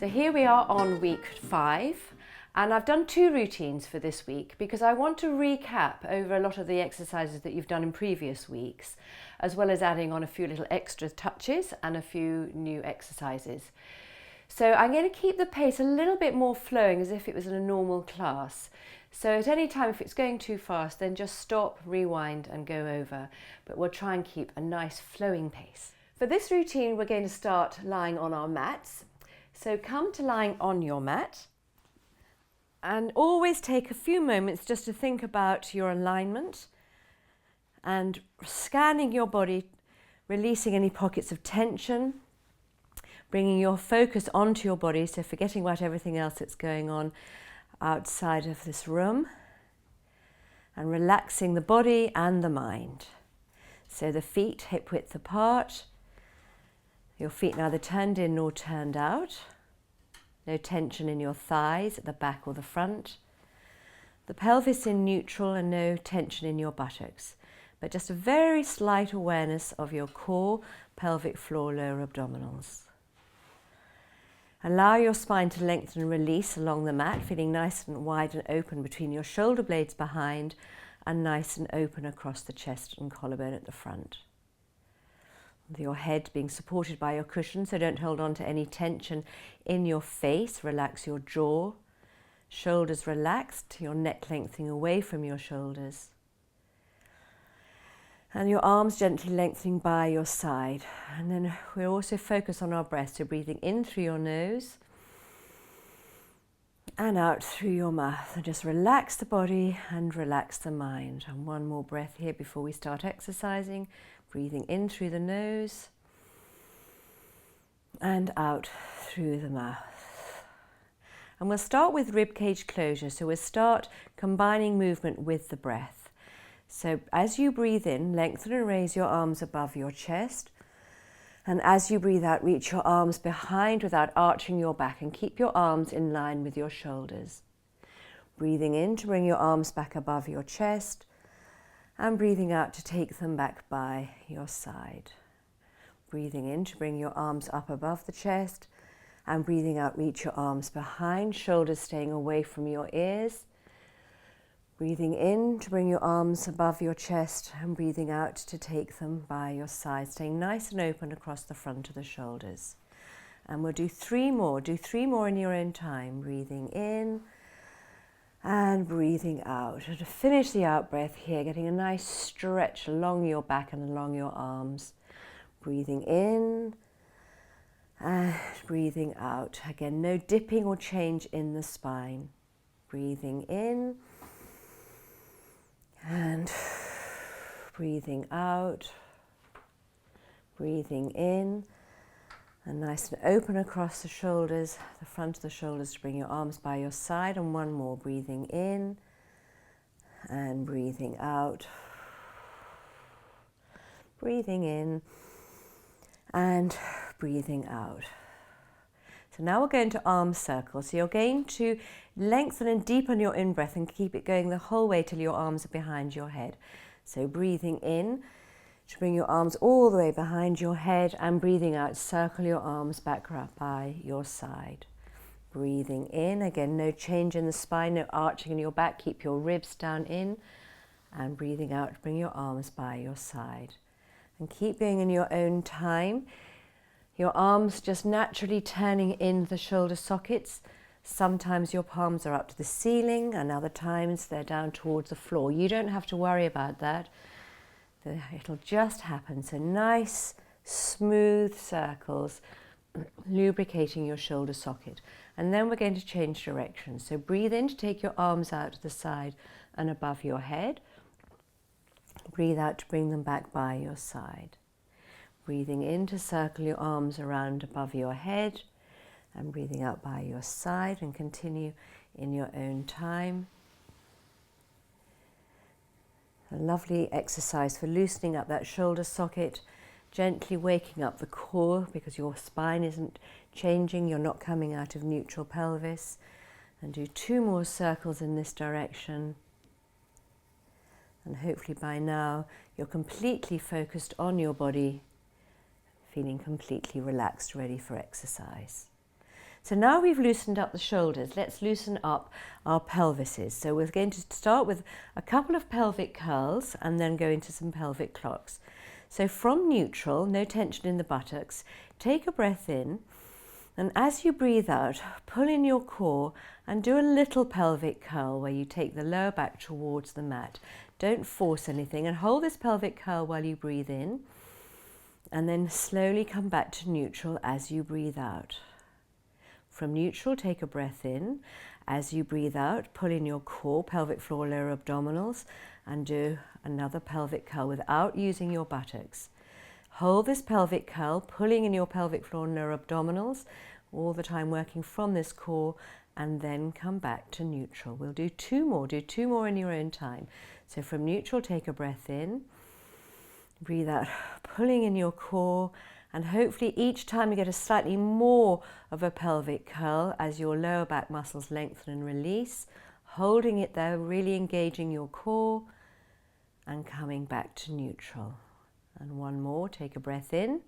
So here we are on week 5, and I've done 2 routines for this week because I want to recap over a lot of the exercises that you've done in previous weeks, as well as adding on a few little extra touches and a few new exercises. So I'm going to keep the pace a little bit more flowing as if it was in a normal class. So at any time if it's going too fast, then just stop, rewind and go over. But we'll try and keep a nice flowing pace. For this routine, we're going to start lying on our mats. So come to lying on your mat and always take a few moments just to think about your alignment and scanning your body, releasing any pockets of tension, bringing your focus onto your body, so forgetting about everything else that's going on outside of this room, and relaxing the body and the mind. So the feet hip width apart, your feet neither turned in nor turned out, no tension in your thighs at the back or the front, the pelvis in neutral and no tension in your buttocks, but just a very slight awareness of your core, pelvic floor, lower abdominals. Allow your spine to lengthen and release along the mat, feeling nice and wide and open between your shoulder blades behind and nice and open across the chest and collarbone at the front. With your head being supported by your cushion, so don't hold on to any tension in your face. Relax your jaw, shoulders relaxed, your neck lengthening away from your shoulders. And your arms gently lengthening by your side. And then we'll also focus on our breath, so breathing in through your nose and out through your mouth. And just relax the body and relax the mind. And one more breath here before we start exercising. Breathing in through the nose and out through the mouth. And we'll start with ribcage closure. So we'll start combining movement with the breath. So as you breathe in, lengthen and raise your arms above your chest. And as you breathe out, reach your arms behind without arching your back and keep your arms in line with your shoulders. Breathing in to bring your arms back above your chest and breathing out to take them back by your side. Breathing in to bring your arms up above the chest and breathing out, reach your arms behind, shoulders staying away from your ears. Breathing in to bring your arms above your chest and breathing out to take them by your side, staying nice and open across the front of the shoulders. And we'll do 3 more. Do 3 more in your own time. Breathing in and breathing out. And to finish the out breath here, getting a nice stretch along your back and along your arms. Breathing in and breathing out. Again, no dipping or change in the spine. Breathing in and breathing out, breathing in, and nice and open across the shoulders, the front of the shoulders, to bring your arms by your side. And one more, breathing in and breathing out, breathing in and breathing out. So now we're going to arm circles. So you're going to lengthen and deepen your in-breath and keep it going the whole way till your arms are behind your head. So breathing in to bring your arms all the way behind your head and breathing out, circle your arms back up by your side. Breathing in, again, no change in the spine, no arching in your back, keep your ribs down in, and breathing out to bring your arms by your side. And keep going in your own time. Your arms just naturally turning in the shoulder sockets. Sometimes your palms are up to the ceiling and other times they're down towards the floor. You don't have to worry about that. It'll just happen. So nice, smooth circles, lubricating your shoulder socket. And then we're going to change direction. So breathe in to take your arms out to the side and above your head. Breathe out to bring them back by your side. Breathing in to circle your arms around above your head and breathing out by your side, and continue in your own time. A lovely exercise for loosening up that shoulder socket, gently waking up the core because your spine isn't changing, you're not coming out of neutral pelvis. And do 2 more circles in this direction. And hopefully by now you're completely focused on your body, feeling completely relaxed, ready for exercise. So now we've loosened up the shoulders, let's loosen up our pelvises. So we're going to start with a couple of pelvic curls and then go into some pelvic clocks. So from neutral, no tension in the buttocks, take a breath in, and as you breathe out, pull in your core and do a little pelvic curl where you take the lower back towards the mat. Don't force anything, and hold this pelvic curl while you breathe in, and then slowly come back to neutral as you breathe out. From neutral, take a breath in. As you breathe out, pull in your core, pelvic floor, lower abdominals, and do another pelvic curl without using your buttocks. Hold this pelvic curl, pulling in your pelvic floor and lower abdominals, all the time working from this core, and then come back to neutral. We'll do two more in your own time. So from neutral, take a breath in, breathe out, pulling in your core, and hopefully each time you get a slightly more of a pelvic curl as your lower back muscles lengthen and release, holding it there, really engaging your core, and coming back to neutral. And one more, take a breath in,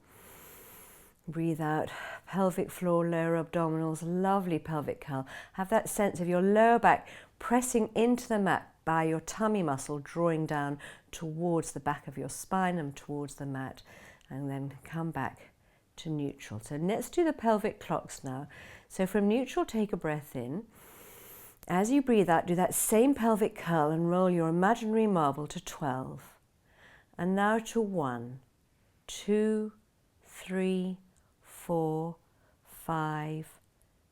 breathe out, pelvic floor, lower abdominals, lovely pelvic curl. Have that sense of your lower back pressing into the mat by your tummy muscle, drawing down towards the back of your spine and towards the mat, and then come back to neutral. So let's do the pelvic clocks now. So from neutral, take a breath in. As you breathe out, do that same pelvic curl and roll your imaginary marble to 12. And now to 1, 2, 3, 4, 5,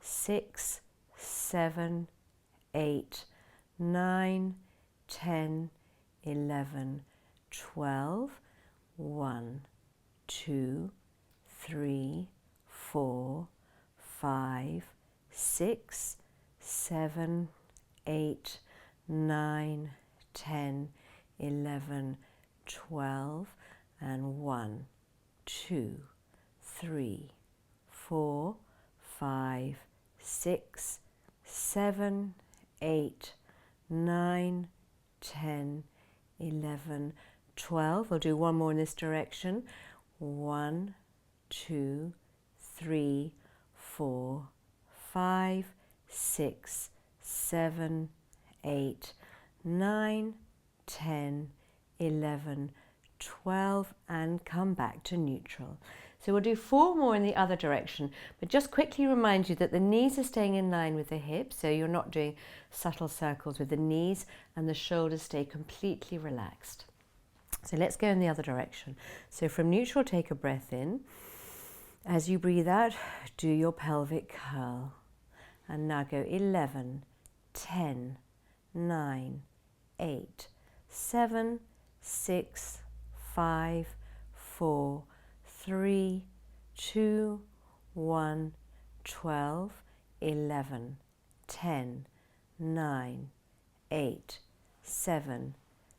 6, 7, 8, 9, 10, 11, 12. 1, 2, 3, 4, 5, 6, 7, 8, 9, 10, 11, 12, and 1, 2, 3, 4, 5, 6, 7, 8, 9, 10, 11, 12. We'll do one more in this direction. 1, 2, 3, 4, 5, 6, 7, 8, 9, 10, 11, 12, and come back to neutral. So we'll do 4 more in the other direction, but just quickly remind you that the knees are staying in line with the hips, so you're not doing subtle circles with the knees, and the shoulders stay completely relaxed. So let's go in the other direction. So from neutral, take a breath in. As you breathe out, do your pelvic curl. And now go 11, 10, 9, 8, 7, 6, 5, 4, 3, 2, 1, 12, 11, 10, 9, 8, 7,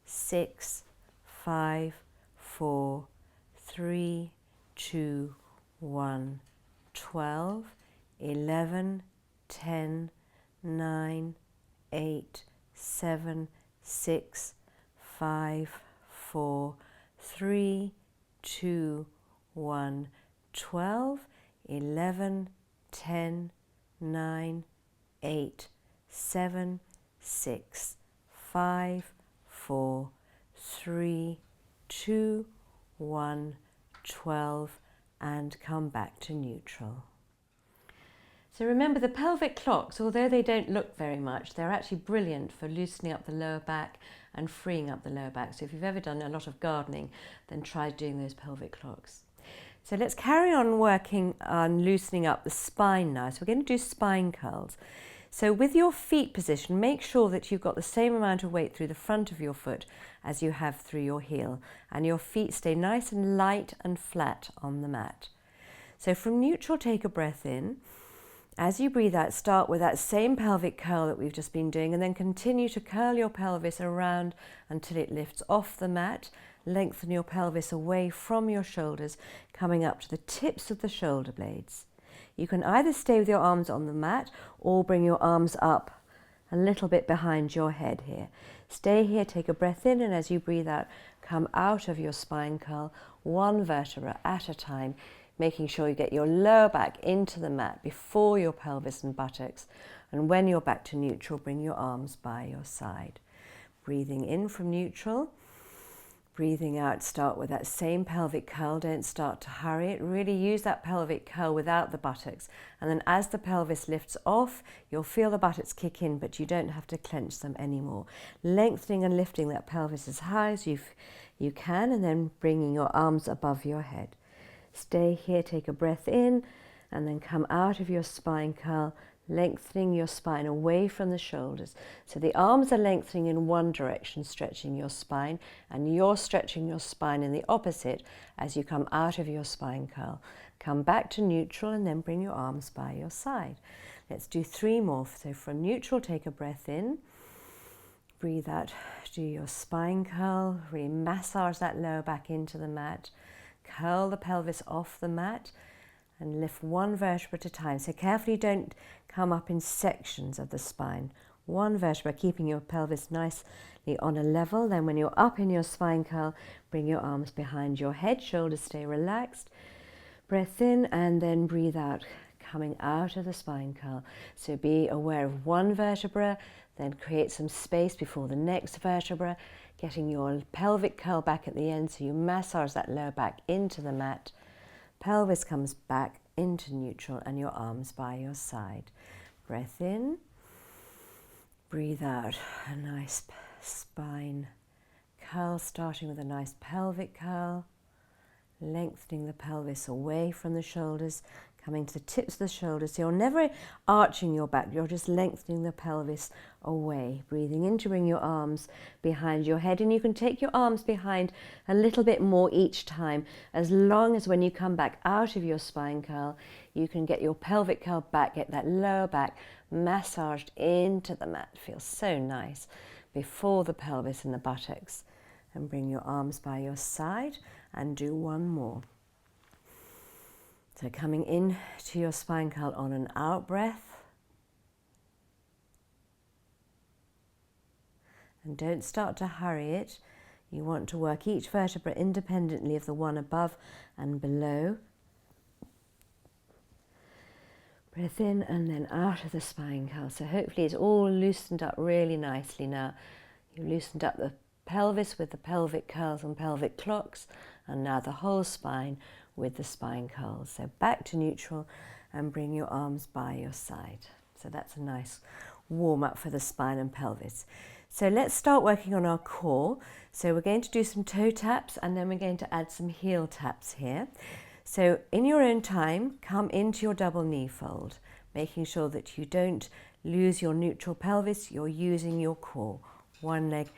6, 5, 4, 3, 2, 1, 12, 11, 10, 9, 8, 7, 6, 5, 4, 3, 2, 1, 12, 11, 10, 9, 8, 7, 6, 5, 4, 3, 2, 1, 12, and come back to neutral. So remember, the pelvic clocks, although they don't look very much, they're actually brilliant for loosening up the lower back and freeing up the lower back. So if you've ever done a lot of gardening, then try doing those pelvic clocks. So let's carry on working on loosening up the spine now. So we're going to do spine curls. So with your feet position, make sure that you've got the same amount of weight through the front of your foot as you have through your heel, and your feet stay nice and light and flat on the mat. So from neutral, take a breath in. As you breathe out, start with that same pelvic curl that we've just been doing, and then continue to curl your pelvis around until it lifts off the mat. Lengthen your pelvis away from your shoulders, coming up to the tips of the shoulder blades. You can either stay with your arms on the mat or bring your arms up a little bit behind your head here. Stay here, take a breath in, and as you breathe out, come out of your spine curl, one vertebra at a time, making sure you get your lower back into the mat before your pelvis and buttocks. And when you're back to neutral, bring your arms by your side. Breathing in from neutral. Breathing out, start with that same pelvic curl. Don't start to hurry it. Really use that pelvic curl without the buttocks. And then as the pelvis lifts off, you'll feel the buttocks kick in, but you don't have to clench them anymore. Lengthening and lifting that pelvis as high as you can, and then bringing your arms above your head. Stay here, take a breath in, and then come out of your spine curl, lengthening your spine away from the shoulders. So the arms are lengthening in one direction, stretching your spine, and you're stretching your spine in the opposite as you come out of your spine curl. Come back to neutral and then bring your arms by your side. Let's do 3 more. So from neutral, take a breath in. Breathe out, do your spine curl, really massage that lower back into the mat. Curl the pelvis off the mat and lift one vertebra at a time. So carefully don't come up in sections of the spine. One vertebra, keeping your pelvis nicely on a level. Then when you're up in your spine curl, bring your arms behind your head, shoulders stay relaxed. Breath in and then breathe out, coming out of the spine curl. So be aware of one vertebra, then create some space before the next vertebra, getting your pelvic curl back at the end so you massage that lower back into the mat. Pelvis comes back into neutral and your arms by your side. Breath in, breathe out, a nice spine curl, starting with a nice pelvic curl, lengthening the pelvis away from the shoulders, coming to the tips of the shoulders. So you're never arching your back, you're just lengthening the pelvis away. Breathing in to bring your arms behind your head, and you can take your arms behind a little bit more each time, as long as when you come back out of your spine curl, you can get your pelvic curl back, get that lower back massaged into the mat. Feels so nice before the pelvis and the buttocks. And bring your arms by your side and do 1 more. So coming in to your spine curl on an out breath. And don't start to hurry it. You want to work each vertebra independently of the one above and below. Breath in and then out of the spine curl. So hopefully it's all loosened up really nicely now. You've loosened up the pelvis with the pelvic curls and pelvic clocks, and now the whole spine with the spine curls. So back to neutral and bring your arms by your side. So that's a nice warm up for the spine and pelvis. So let's start working on our core. So we're going to do some toe taps and then we're going to add some heel taps here. So in your own time, come into your double knee fold, making sure that you don't lose your neutral pelvis, you're using your core, one leg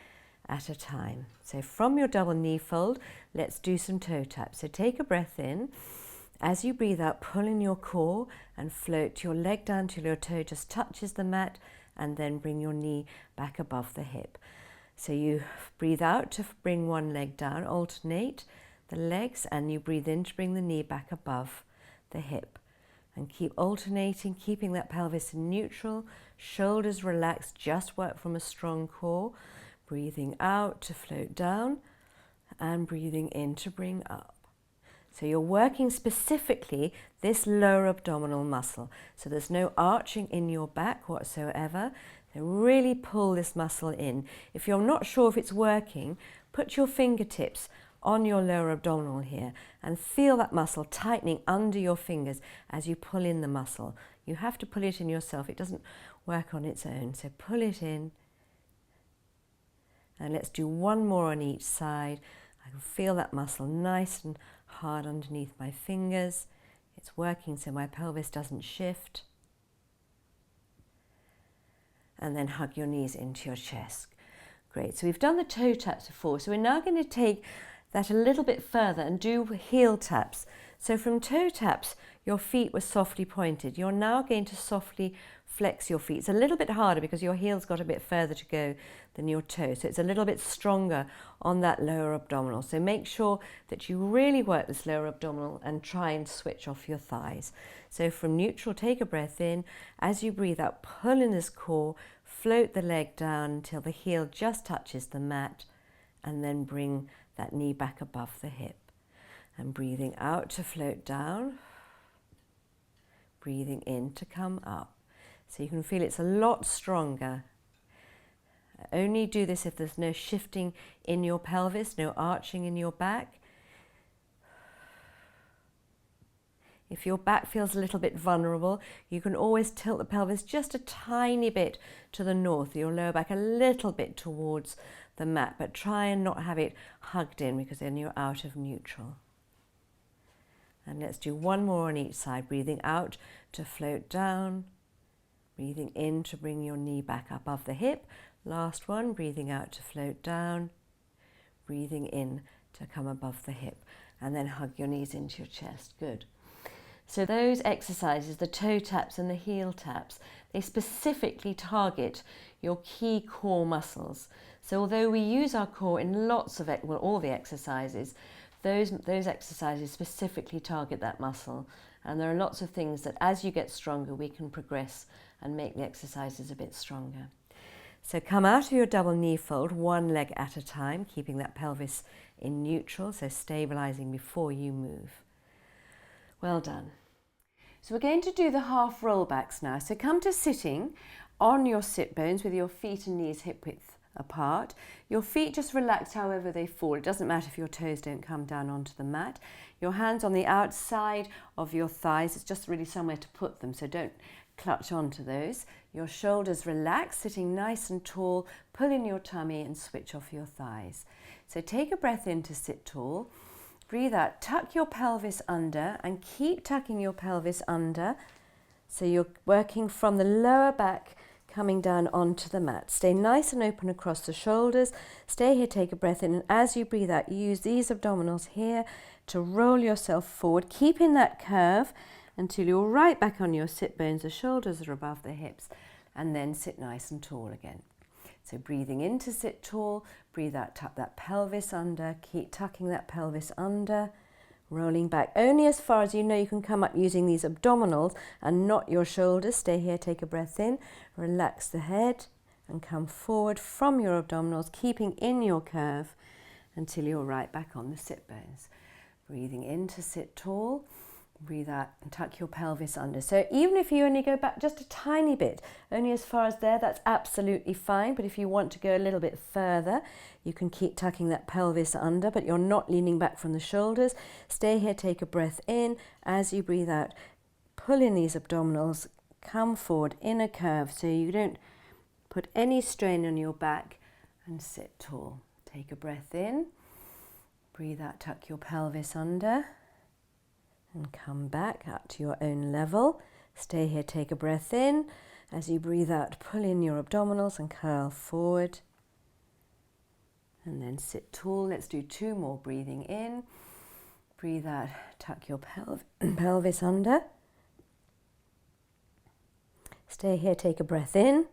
at a time. So from your double knee fold, let's do some toe taps. So take a breath in. As you breathe out, pull in your core and float your leg down till your toe just touches the mat, and then bring your knee back above the hip. So you breathe out to bring one leg down, alternate the legs, and you breathe in to bring the knee back above the hip. And keep alternating, keeping that pelvis in neutral, shoulders relaxed, just work from a strong core. Breathing out to float down and breathing in to bring up. So you're working specifically this lower abdominal muscle. So there's no arching in your back whatsoever. So really pull this muscle in. If you're not sure if it's working, put your fingertips on your lower abdominal here and feel that muscle tightening under your fingers as you pull in the muscle. You have to pull it in yourself. It doesn't work on its own. So pull it in. And let's do 1 more on each side. I can feel that muscle nice and hard underneath my fingers. It's working so my pelvis doesn't shift. And then hug your knees into your chest. Great, so we've done the toe taps before. So we're now going to take that a little bit further and do heel taps. So from toe taps, your feet were softly pointed. You're now going to softly flex your feet. It's a little bit harder because your heel's got a bit further to go than your toe. So it's a little bit stronger on that lower abdominal. So make sure that you really work this lower abdominal and try and switch off your thighs. So from neutral, take a breath in. As you breathe out, pull in this core, float the leg down until the heel just touches the mat, and then bring that knee back above the hip. And breathing out to float down. Breathing in to come up. So you can feel it's a lot stronger. Only do this if there's no shifting in your pelvis, no arching in your back. If your back feels a little bit vulnerable, you can always tilt the pelvis just a tiny bit to the north, your lower back a little bit towards the mat, but try and not have it hugged in because then you're out of neutral. And let's do one more on each side, breathing out to float down, breathing in to bring your knee back up above the hip. Last one, breathing out to float down, breathing in to come above the hip, and then hug your knees into your chest. Good. So those exercises, the toe taps and the heel taps, they specifically target your key core muscles. So although we use our core in lots of, all the exercises, those exercises specifically target that muscle. And there are lots of things that as you get stronger, we can progress and make the exercises a bit stronger. So come out of your double knee fold, one leg at a time, keeping that pelvis in neutral, so stabilizing before you move. Well done. So we're going to do the half rollbacks now. So come to sitting on your sit bones with your feet and knees hip width apart. Your feet just relax however they fall. It doesn't matter if your toes don't come down onto the mat. Your hands on the outside of your thighs. It's just really somewhere to put them, so don't clutch onto those. Your shoulders relax, sitting nice and tall. Pull in your tummy and switch off your thighs. So take a breath in to sit tall. Breathe out, tuck your pelvis under and keep tucking your pelvis under. So you're working from the lower back coming down onto the mat. Stay nice and open across the shoulders. Stay here, take a breath in, and as you breathe out, use these abdominals here to roll yourself forward, keeping that curve until you're right back on your sit bones, the shoulders are above the hips, and then sit nice and tall again. So breathing in to sit tall, breathe out, tuck that pelvis under, keep tucking that pelvis under, rolling back only as far as you know you can come up using these abdominals and not your shoulders. Stay here, take a breath in, relax the head and come forward from your abdominals, keeping in your curve until you're right back on the sit bones. Breathing in to sit tall, breathe out and tuck your pelvis under. So even if you only go back just a tiny bit, only as far as there, that's absolutely fine. But if you want to go a little bit further, you can keep tucking that pelvis under, but you're not leaning back from the shoulders. Stay here, take a breath in. As you breathe out, pull in these abdominals, come forward in a curve so you don't put any strain on your back, and sit tall. Take a breath in, breathe out, tuck your pelvis under, and come back up to your own level. Stay here, take a breath in. As you breathe out, pull in your abdominals and curl forward. And then sit tall. Let's do two more. Breathing in. Breathe out, tuck your pelvis under. Stay here, take a breath in.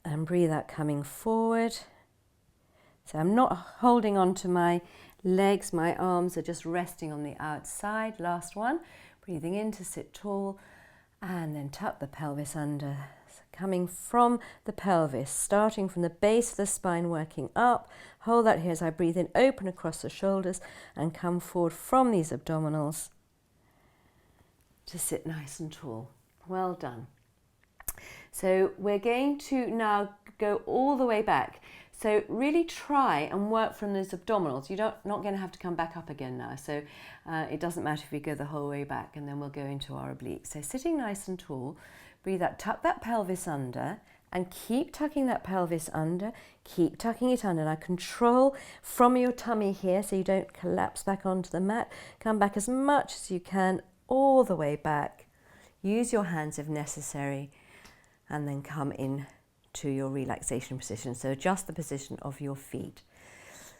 And breathe out, coming forward. So I'm not holding on to my legs, my arms are just resting on the outside. Last one, breathing in to sit tall and then tuck the pelvis under. So coming from the pelvis, starting from the base of the spine, working up. Hold that here as I breathe in, open across the shoulders and come forward from these abdominals to sit nice and tall. Well done. So we're going to now go all the way back. So really try and work from those abdominals. You're not going to have to come back up again now. So it doesn't matter if we go the whole way back, and then we'll go into our obliques. So sitting nice and tall, breathe out, tuck that pelvis under and keep tucking that pelvis under. Keep tucking it under. Now control from your tummy here so you don't collapse back onto the mat. Come back as much as you can all the way back. Use your hands if necessary, and then come in to your relaxation position. So adjust the position of your feet.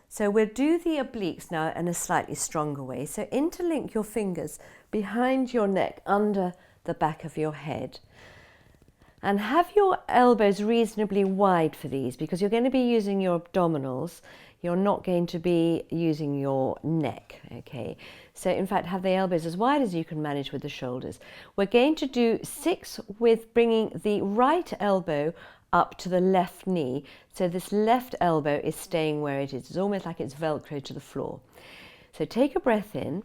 So we'll do the obliques now in a slightly stronger way. So interlink your fingers behind your neck under the back of your head. And have your elbows reasonably wide for these because you're going to be using your abdominals. You're not going to be using your neck, okay? So in fact, have the elbows as wide as you can manage with the shoulders. We're going to do 6 with bringing the right elbow up to the left knee. So this left elbow is staying where it is. It's almost like it's Velcro to the floor. So take a breath in.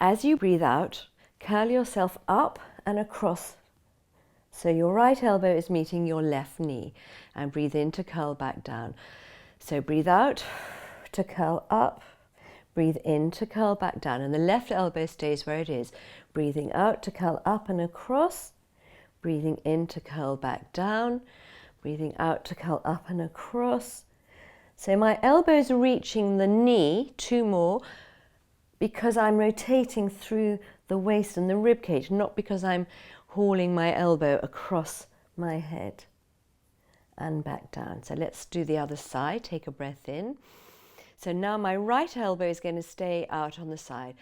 As you breathe out, curl yourself up and across. So your right elbow is meeting your left knee, and breathe in to curl back down. So breathe out to curl up, breathe in to curl back down, and the left elbow stays where it is. Breathing out to curl up and across, breathing in to curl back down, breathing out to curl up and across. So my elbow's reaching the knee, 2 more, because I'm rotating through the waist and the rib cage, not because I'm hauling my elbow across my head and back down. So let's do the other side. Take a breath in. So now my right elbow is going to stay out on the side.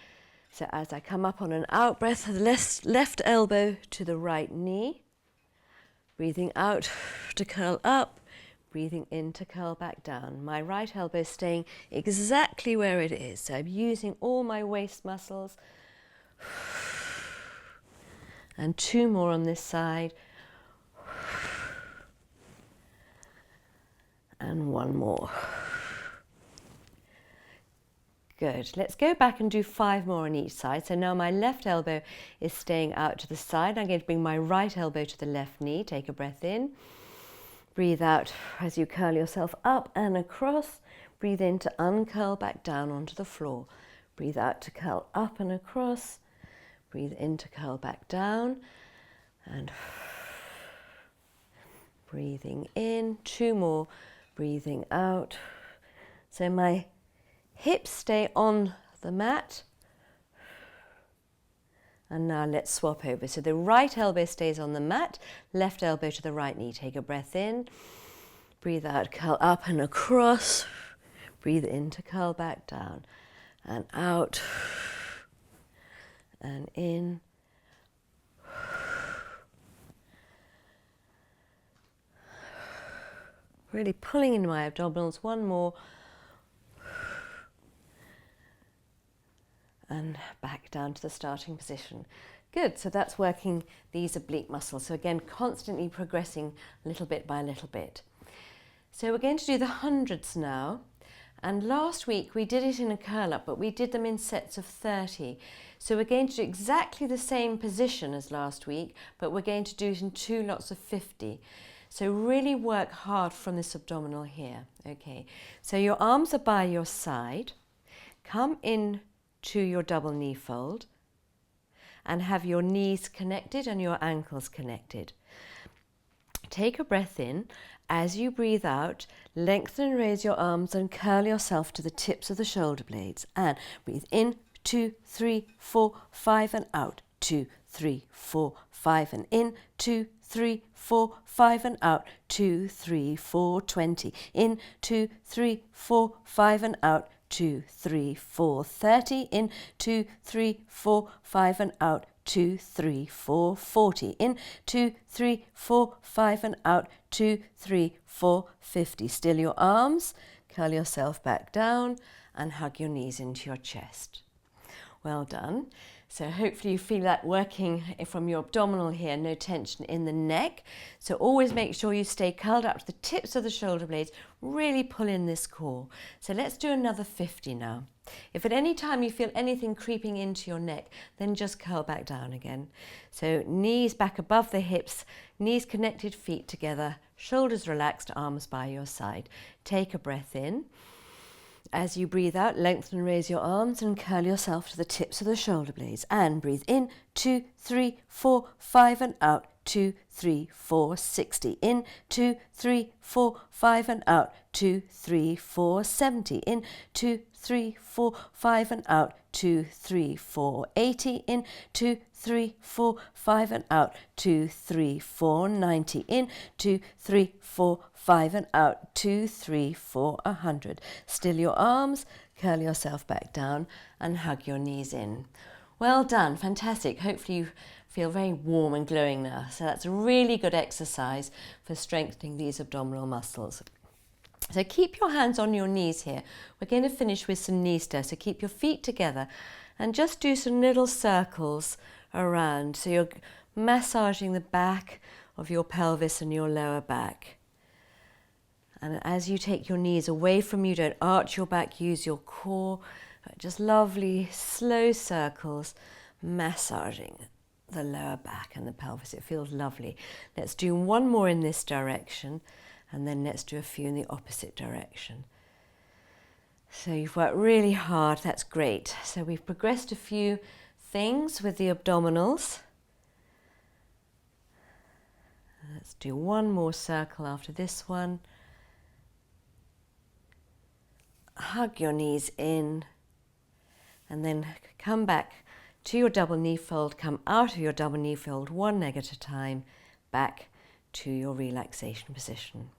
So as I come up on an out breath, the left elbow to the right knee. Breathing out to curl up, breathing in to curl back down. My right elbow is staying exactly where it is. So I'm using all my waist muscles. And 2 more on this side. And 1 more. Good. Let's go back and do 5 more on each side. So now my left elbow is staying out to the side. I'm going to bring my right elbow to the left knee. Take a breath in. Breathe out as you curl yourself up and across. Breathe in to uncurl back down onto the floor. Breathe out to curl up and across. Breathe in to curl back down. And breathing in. 2 more. Breathing out. So my hips stay on the mat. And now let's swap over. So the right elbow stays on the mat, left elbow to the right knee. Take a breath in. Breathe out, curl up and across. Breathe in to curl back down. And out. And in. Really pulling in my abdominals. 1 more. And back down to the starting position. Good, so that's working these oblique muscles. So again, constantly progressing little bit by little bit. So we're going to do the hundreds now. And last week we did it in a curl up, but we did them in sets of 30. So we're going to do exactly the same position as last week, but we're going to do it in 2 lots of 50. So really work hard from this abdominal here. Okay, so your arms are by your side. Come in to your double knee fold and have your knees connected and your ankles connected. Take a breath in. As you breathe out, lengthen and raise your arms and curl yourself to the tips of the shoulder blades. And breathe in, 2, 3, 4, 5 and out. 2, 3, 4, 5 and in. 2, 3, 4, 5 and out. 2, 3, 4, 20. In, 2, 3, 4, 5 and out. 2, 3, 4, 30. In, 2, 3, 4, 5 and out. 2, 3, 4, 40. In, 2, 3, 4, 5 and out. 2, 3, 4, 50. Still your arms, curl yourself back down and hug your knees into your chest. Well done. So hopefully you feel that working from your abdominal here, no tension in the neck. So always make sure you stay curled up to the tips of the shoulder blades, really pull in this core. So let's do another 50 now. If at any time you feel anything creeping into your neck, then just curl back down again. So knees back above the hips, knees connected, feet together, shoulders relaxed, arms by your side. Take a breath in. As you breathe out, lengthen and raise your arms and curl yourself to the tips of the shoulder blades. And breathe in, 2, 3, 4, 5 and out. 2, 3, 4, 60. In, 2, 3, 4, 5 and out. 2, 3, 4, 70. In, 2, 3, 4, 5 and out. 2, 3, 4, 80. In, 2, 3, 4, 5 and out. 2, 3, 4, 90. In, 2, 3, 4, 5 and out. 2, 3, 4, 100. Still your arms, curl yourself back down and hug your knees in. Well done, fantastic. Hopefully you feel very warm and glowing now. So that's a really good exercise for strengthening these abdominal muscles. So keep your hands on your knees here. We're going to finish with some knee stir. So keep your feet together and just do some little circles around. So you're massaging the back of your pelvis and your lower back. And as you take your knees away from you, don't arch your back, use your core Just lovely, slow circles, massaging the lower back and the pelvis. It feels lovely. Let's do one more in this direction, and then let's do a few in the opposite direction. So you've worked really hard, that's great. So we've progressed a few things with the abdominals. Let's do one more circle after this one. Hug your knees in, and then come back to your double knee fold, come out of your double knee fold one leg at a time, back to your relaxation position.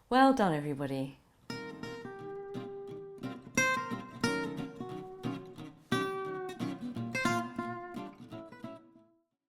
Well done, everybody.